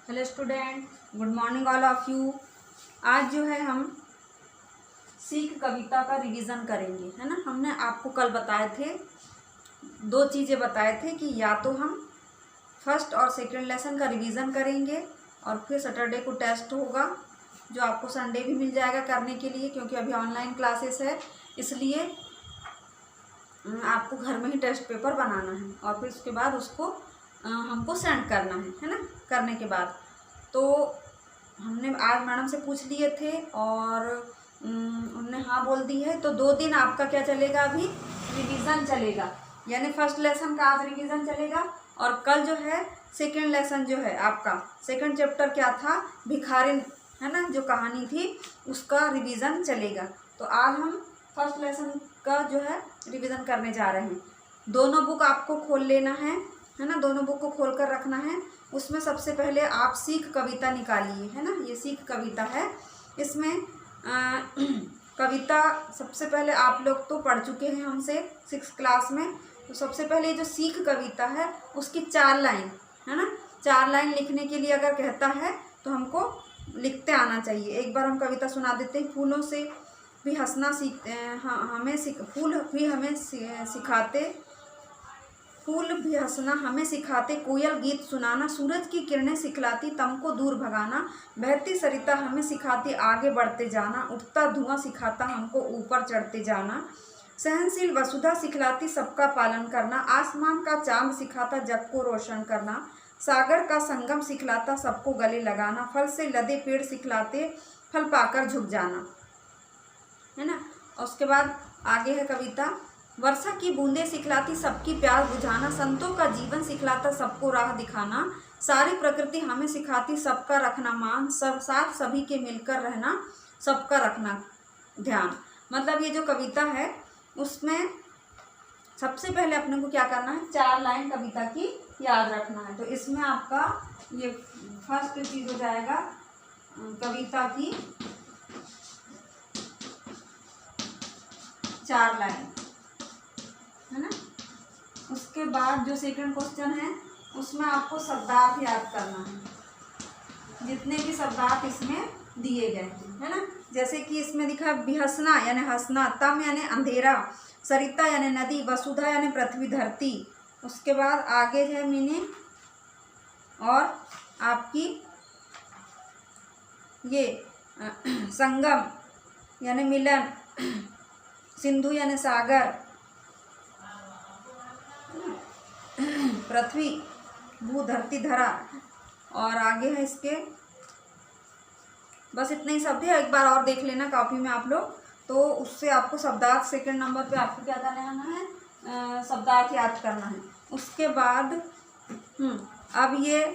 Hello student, good morning all of you. आज जो है हम सीख कविता का रिवीजन करेंगे, है ना। हमने आपको कल बताए थे, दो चीज़ें बताए थे कि या तो हम फर्स्ट और सेकंड लेसन का रिवीजन करेंगे और फिर सैटरडे को टेस्ट होगा, जो आपको संडे भी मिल जाएगा करने के लिए, क्योंकि अभी ऑनलाइन क्लासेस है, इसलिए आपको घर में ही टेस्ट पेपर बनाना है और फिर उसके बाद उसको हमको सेंड करना है ना। करने के बाद तो हमने आज मैडम से पूछ लिए थे और उन्होंने हाँ बोल दी है। तो 2 दिन आपका क्या चलेगा, अभी रिवीजन चलेगा, यानी फर्स्ट लेसन का आज रिवीजन चलेगा और कल जो है सेकंड लेसन जो है आपका सेकंड चैप्टर क्या था, भिखारिन, है ना, जो कहानी थी उसका रिवीजन चलेगा। तो आज हम फर्स्ट लेसन का जो है रिवीजन करने जा रहे हैं। दोनों बुक आपको खोल लेना है ना, दोनों बुक को खोल कर रखना है। उसमें सबसे पहले आप सीख कविता निकालिए, है ना। ये सीख कविता है, इसमें कविता सबसे पहले आप लोग तो पढ़ चुके हैं हमसे 6th क्लास में। तो सबसे पहले जो सीख कविता है उसकी 4 लाइन, है ना, 4 लाइन लिखने के लिए अगर कहता है तो हमको लिखते आना चाहिए। एक बार हम कविता सुना देते हैं। फूलों से भी हंसना सीखते हैं, फूल भी हंसना हमें सिखाते, कोयल गीत सुनाना, सूरज की किरणें सिखलाती तम को दूर भगाना, बहती सरिता हमें सिखाती आगे बढ़ते जाना, उठता धुआं सिखाता हमको ऊपर चढ़ते जाना, सहनशील वसुधा सिखलाती सबका पालन करना, आसमान का चांद सिखाता जग को रोशन करना, सागर का संगम सिखलाता सबको गले लगाना, फल से लदे पेड़ सिखलाते फल पाकर झुक जाना, है ना। और उसके बाद आगे है कविता। वर्षा की बूंदें सिखलाती सबकी प्यास बुझाना, संतों का जीवन सिखलाता सबको राह दिखाना, सारी प्रकृति हमें सिखाती सबका रखना मान, सब साथ सभी के मिलकर रहना सबका रखना ध्यान। मतलब ये जो कविता है उसमें सबसे पहले अपने को क्या करना है, 4 लाइन कविता की याद रखना है। तो इसमें आपका ये फर्स्ट चीज हो जाएगा कविता की 4 लाइन, है ना। उसके बाद जो सेकंड क्वेश्चन है उसमें आपको शब्दार्थ याद करना है, जितने भी शब्दार्थ इसमें दिए गए हैं, है ना। जैसे कि इसमें दिखा है बिहसना यानी हंसना, तम यानी अंधेरा, सरिता यानी नदी, वसुधा यानी पृथ्वी धरती। उसके बाद आगे है मीनिंग और आपकी ये संगम यानी मिलन, सिंधु यानी सागर, पृथ्वी भू धरती धरा, और आगे है इसके बस इतने ही शब्द है। एक बार और देख लेना कॉपी में आप लोग, तो उससे आपको शब्दार्थ सेकंड नंबर पे आपको क्या करना है, शब्दार्थ याद करना है। उसके बाद अब ये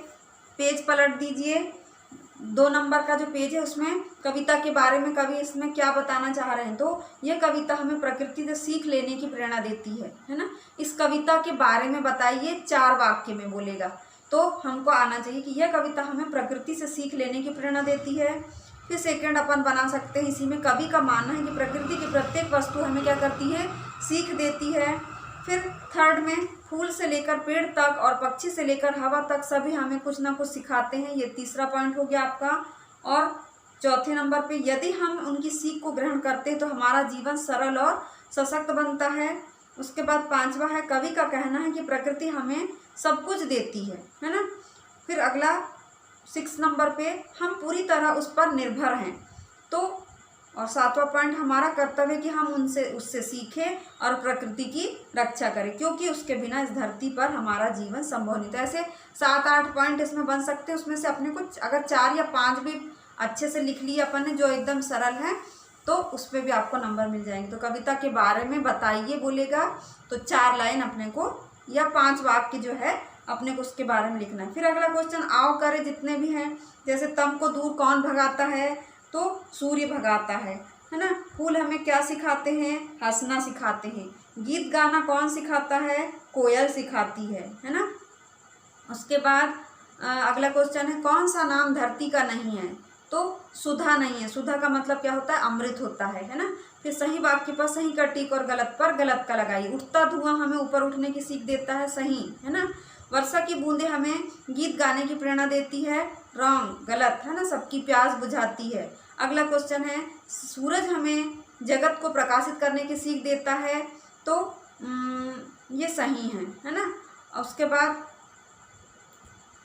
पेज पलट दीजिए। 2 नंबर का जो पेज है उसमें कविता के बारे में कवि इसमें क्या बताना चाह रहे हैं। तो ये कविता हमें प्रकृति से सीख लेने की प्रेरणा देती है ना। इस कविता के बारे में बताइए, 4 वाक्य में बोलेगा तो हमको आना चाहिए कि यह कविता हमें प्रकृति से सीख लेने की प्रेरणा देती है। फिर सेकंड अपन बना सकते हैं, इसी में कवि का मानना है कि प्रकृति की प्रत्येक वस्तु हमें क्या करती है, सीख देती है। फिर थर्ड में फूल से लेकर पेड़ तक और पक्षी से लेकर हवा तक सभी हमें कुछ ना कुछ सिखाते हैं, ये तीसरा पॉइंट हो गया आपका। और चौथे नंबर पे यदि हम उनकी सीख को ग्रहण करते हैं तो हमारा जीवन सरल और सशक्त बनता है। उसके बाद 5वां है कवि का कहना है कि प्रकृति हमें सब कुछ देती है ना। फिर अगला 6 नंबर पे हम पूरी तरह उस पर निर्भर हैं। तो और 7वां पॉइंट हमारा कर्तव्य है कि हम उससे सीखें और प्रकृति की रक्षा करें, क्योंकि उसके बिना इस धरती पर हमारा जीवन संभव नहीं। तो ऐसे 7-8 पॉइंट इसमें बन सकते हैं। उसमें से अपने कुछ अगर 4 या 5 भी अच्छे से लिख लिए अपन ने जो एकदम सरल है तो उस पर भी आपको नंबर मिल जाएंगे। तो कविता के बारे में बताइए बोलेगा तो 4 लाइन अपने को या 5 वाक्य जो है अपने को उसके बारे में लिखना है। फिर अगला क्वेश्चन आओ करे जितने भी हैं, जैसे तम को दूर कौन भगाता है, तो सूर्य भगाता है ना। फूल हमें क्या सिखाते हैं, हंसना सिखाते हैं। गीत गाना कौन सिखाता है, कोयल सिखाती है ना। उसके बाद अगला क्वेश्चन है कौन सा नाम धरती का नहीं है, तो सुधा नहीं है। सुधा का मतलब क्या होता है, अमृत होता है ना। फिर सही वाक्य पर सही का टिक और गलत पर गलत का लगाइए। उठता धुआं हमें ऊपर उठने की सीख देता है, सही है ना। वर्षा की बूंदें हमें गीत गाने की प्रेरणा देती है, रॉन्ग, गलत है ना, सबकी प्यास बुझाती है। अगला क्वेश्चन है, सूरज हमें जगत को प्रकाशित करने की सीख देता है, तो ये सही है ना। उसके बाद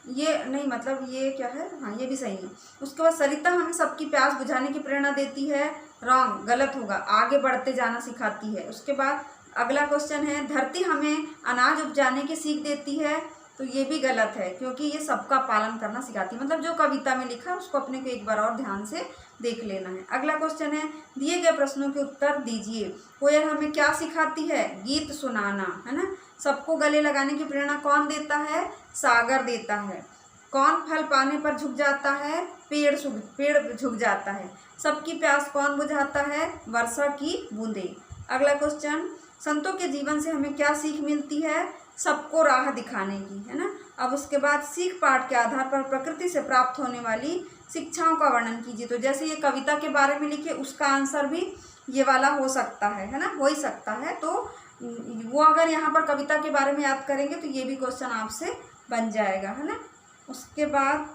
ये नहीं, मतलब ये क्या है, हाँ ये भी सही है। उसके बाद सरिता हमें सबकी प्यास बुझाने की प्रेरणा देती है, रॉन्ग, गलत होगा, आगे बढ़ते जाना सिखाती है। उसके बाद अगला क्वेश्चन है, धरती हमें अनाज उपजाने की सीख देती है, तो ये भी गलत है क्योंकि ये सबका पालन करना सिखाती है। मतलब जो कविता में लिखा है उसको अपने को एक बार और ध्यान से देख लेना है। अगला क्वेश्चन है, दिए गए प्रश्नों के उत्तर दीजिए। कोयल हमें क्या सिखाती है, गीत सुनाना, है ना। सबको गले लगाने की प्रेरणा कौन देता है, सागर देता है। कौन फल पाने पर झुक जाता है, पेड़ झुक जाता है। सबकी प्यास कौन बुझाता है, वर्षा की बूंदें। अगला क्वेश्चन, संतों के जीवन से हमें क्या सीख मिलती है, सबको राह दिखाने की, है ना। अब उसके बाद सीख पाठ के आधार पर प्रकृति से प्राप्त होने वाली शिक्षाओं का वर्णन कीजिए। तो जैसे ये कविता के बारे में लिखे, उसका आंसर भी ये वाला हो सकता है ना, हो ही सकता है। तो वो अगर यहाँ पर कविता के बारे में याद करेंगे तो ये भी क्वेश्चन आपसे बन जाएगा, है ना। उसके बाद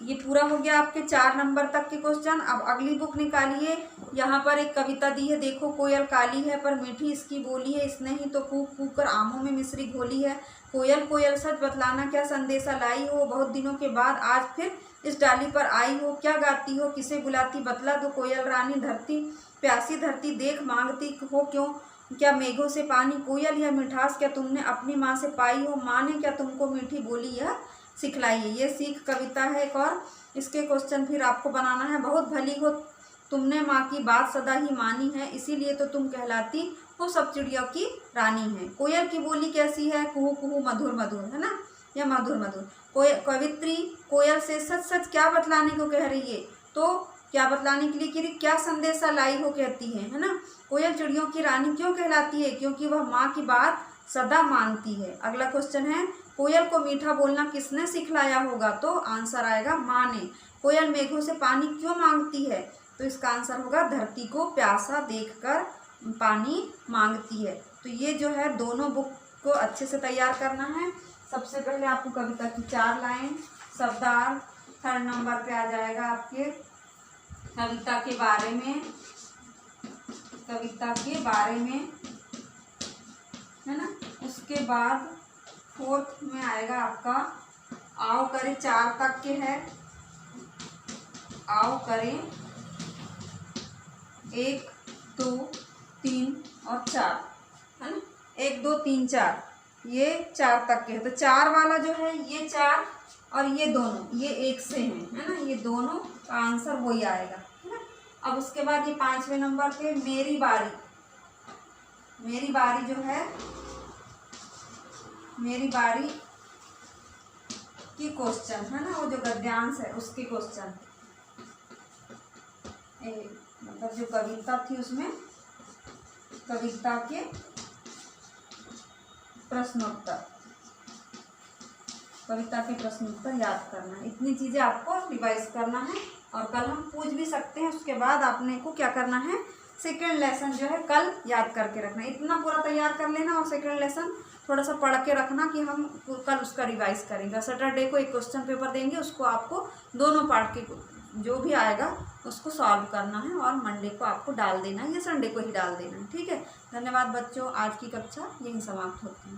ये पूरा हो गया आपके 4 नंबर तक के क्वेश्चन। अब अगली बुक निकालिए। यहाँ पर एक कविता दी है, देखो कोयल काली है पर मीठी इसकी बोली है, इसने ही तो कूक कूक कर आमों में मिश्री घोली है। कोयल कोयल सच बतलाना क्या संदेशा लाई हो, बहुत दिनों के बाद आज फिर इस डाली पर आई हो। क्या गाती हो, किसे बुलाती, बतला दो कोयल रानी। धरती प्यासी धरती देख मांगती हो क्यों, क्या मेघों से पानी। कोयल यह मिठास क्या तुमने अपनी माँ से पाई हो, माँ ने क्या तुमको मीठी बोली यह सिखलाई है। ये सीख कविता है एक और। इसके क्वेश्चन फिर आपको बनाना है, बहुत भली हो तुमने माँ की बात सदा ही मानी है, इसीलिए तो तुम कहलाती हो सब चिड़ियों की रानी है। कोयल की बोली कैसी है, कुहू कुहू मधुर मधुर, है ना, यह मधुर मधुर। कवित्री कोयल से सच सच क्या बतलाने को कह रही है, तो क्या बतलाने के लिए कि क्या संदेशा लाई हो कहती है ना। कोयल चिड़ियों की रानी क्यों कहलाती है, क्योंकि वह माँ की बात सदा मानती है। अगला क्वेश्चन है, कोयल को मीठा बोलना किसने सिखलाया होगा, तो आंसर आएगा माँ ने। कोयल मेघों से पानी क्यों मांगती है, तो इसका आंसर होगा धरती को प्यासा देखकर पानी मांगती है। तो ये जो है दोनों बुक को अच्छे से तैयार करना है। सबसे पहले आपको कविता की 4 लाइन, शब्दार्थ 3rd नंबर पे आ जाएगा आपके कविता के बारे में, है ना। उसके बाद 4th में आएगा आपका आओ करें, 4 तक के है। आओ करें 1 2 3 और 4, है ना। 1 2 3 4 ये 4 तक के है। तो 4 वाला जो है ये 4 और ये दोनों ये एक से हैं, है ना। ये दोनों का आंसर वही आएगा, है ना। अब उसके बाद ये 5वें नंबर पे मेरी बारी जो है, मेरी बारी की क्वेश्चन, है ना, वो जो गद्यांश है उसके क्वेश्चन, मतलब जो कविता थी उसमें कविता के प्रश्नोत्तर याद करना है। इतनी चीज़ें आपको रिवाइज करना है और कल हम पूछ भी सकते हैं। उसके बाद आपने को क्या करना है, सेकेंड लेसन जो है कल याद करके रखना। इतना पूरा तैयार कर लेना और सेकेंड लेसन थोड़ा सा पढ़ के रखना कि हम कल उसका रिवाइज करेंगे। सैटरडे को एक क्वेश्चन पेपर देंगे, उसको आपको दोनों पार्ट के जो भी आएगा उसको सॉल्व करना है और मंडे को आपको डाल देना है या संडे को ही डाल देना है, ठीक है। धन्यवाद बच्चों, आज की कक्षा यहीं समाप्त होती है।